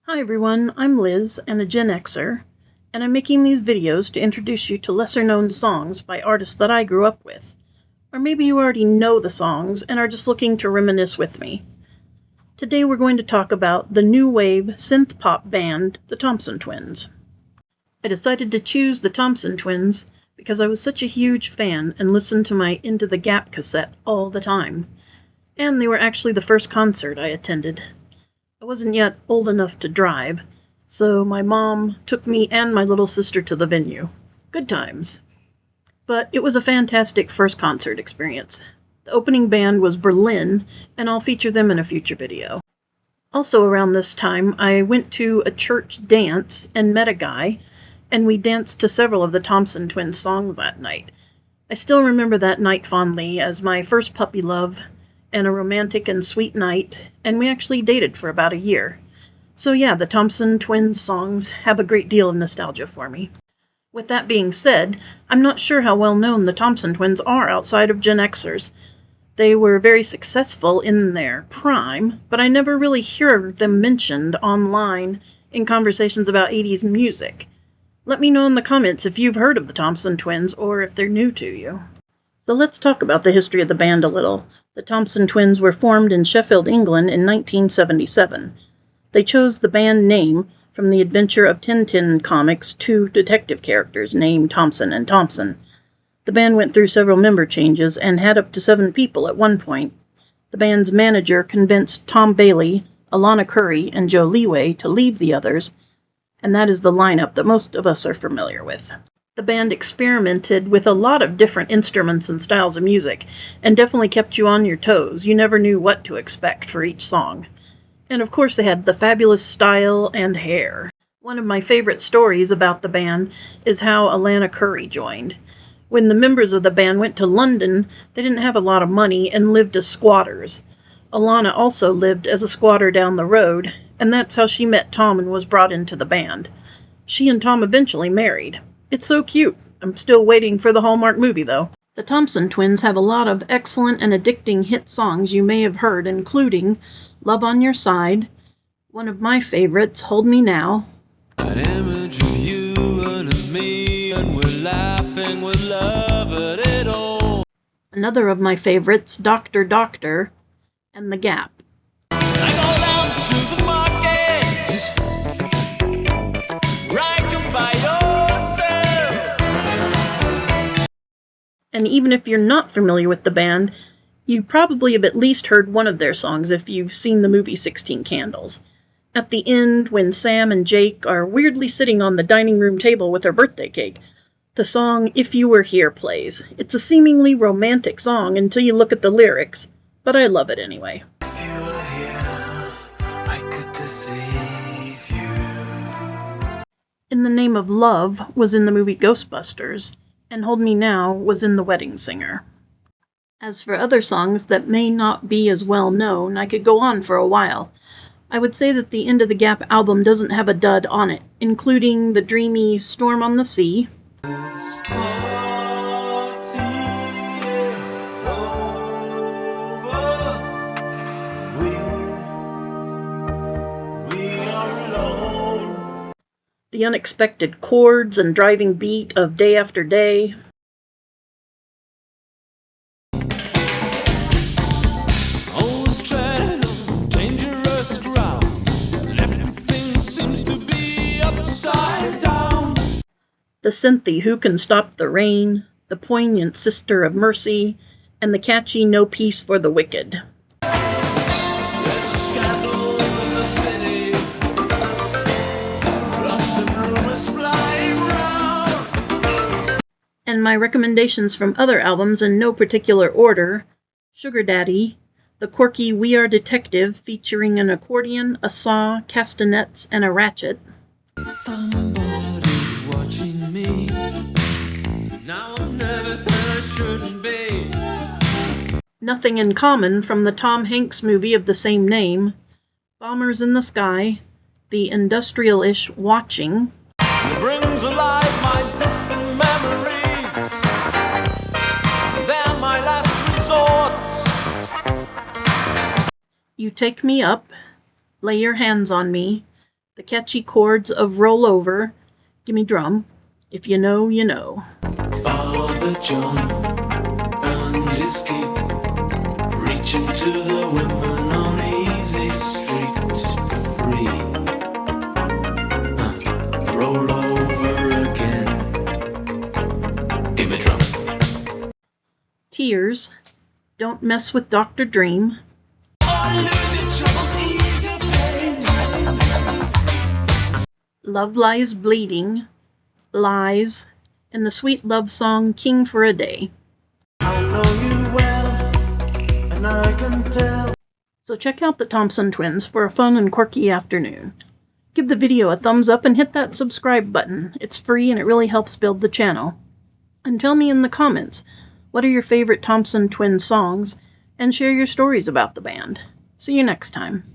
Hi everyone, I'm Liz, and a Gen Xer, and I'm making these videos to introduce you to lesser-known songs by artists that I grew up with. Or maybe you already know the songs and are just looking to reminisce with me. Today we're going to talk about the new wave synth-pop band, the Thompson Twins. I decided to choose the Thompson Twins because I was such a huge fan and listened to my Into the Gap cassette all the time. And they were actually the first concert I attended. I wasn't yet old enough to drive, so my mom took me and my little sister to the venue. Good times. But it was a fantastic first concert experience. The opening band was Berlin, and I'll feature them in a future video. Also around this time, I went to a church dance and met a guy, and we danced to several of the Thompson Twins songs that night. I still remember that night fondly as my first puppy love, and a romantic and sweet night, and we actually dated for about a year. So yeah, the Thompson Twins songs have a great deal of nostalgia for me. With that being said, I'm not sure how well known the Thompson Twins are outside of Gen Xers. They were very successful in their prime, but I never really hear them mentioned online in conversations about 80s music. Let me know in the comments if you've heard of the Thompson Twins or if they're new to you. So let's talk about the history of the band a little. The Thompson Twins were formed in Sheffield, England in 1977. They chose the band name from the adventure of Tintin comics' two detective characters named Thompson and Thompson. The band went through several member changes and had up to 7 people at one point. The band's manager convinced Tom Bailey, Alana Curry, and Joe Leeway to leave the others, and that is the lineup that most of us are familiar with. The band experimented with a lot of different instruments and styles of music, and definitely kept you on your toes. You never knew what to expect for each song. And of course they had the fabulous style and hair. One of my favorite stories about the band is how Alana Curry joined. When the members of the band went to London, they didn't have a lot of money and lived as squatters. Alana also lived as a squatter down the road, and that's how she met Tom and was brought into the band. She and Tom eventually married. It's so cute. I'm still waiting for the Hallmark movie, though. The Thompson Twins have a lot of excellent and addicting hit songs you may have heard, including Love on Your Side, one of my favorites, Hold Me Now, an image of you and of me, and we're laughing with love at it all. Another of my favorites, Doctor, Doctor, and The Gap. I go down to the market, right to buy yourself. And even if you're not familiar with the band, you probably have at least heard one of their songs if you've seen the movie 16 Candles. At the end, when Sam and Jake are weirdly sitting on the dining room table with their birthday cake, the song If You Were Here plays. It's a seemingly romantic song until you look at the lyrics, but I love it anyway. If you were here, I could deceive you. In the Name of Love was in the movie Ghostbusters, and Hold Me Now was in The Wedding Singer. As for other songs that may not be as well known, I could go on for a while. I would say that the Into the Gap album doesn't have a dud on it, including the dreamy Storm on the Sea, This party is over. We are alone. the unexpected chords and driving beat of Day After Day, Always treading on dangerous ground, and everything seems to be upside down. the synth-y Who Can Stop the Rain, the poignant Sister of Mercy, and the catchy No Peace for the Wicked. There's a scandal in the city, lots of rumors flying round. And my recommendations from other albums in no particular order: Sugar Daddy, the quirky We Are Detective featuring an accordion, a saw, castanets, and a ratchet, Somebody's watching me. Now I'm nervous and I shouldn't be. Nothing in Common from the Tom Hanks movie of the same name, Bombers in the Sky, the industrial-ish Watching, It brings alive my distant memories. They're my last resort. You Take Me Up, Lay Your Hands on Me, The catchy chords of Roll Over, Gimme Drum, If You Know, You Know. Father John and his kid reaching to the women on Easy Street for free. Roll over again. Gimme drum. Tears, Don't Mess with Dr. Dream. Love Lies Bleeding, Lies, and the sweet love song King for a Day. I know you well, and I can tell. So check out the Thompson Twins for a fun and quirky afternoon. Give the video a thumbs up and hit that subscribe button. It's free and it really helps build the channel. And tell me in the comments, what are your favorite Thompson Twins songs, and share your stories about the band. See you next time.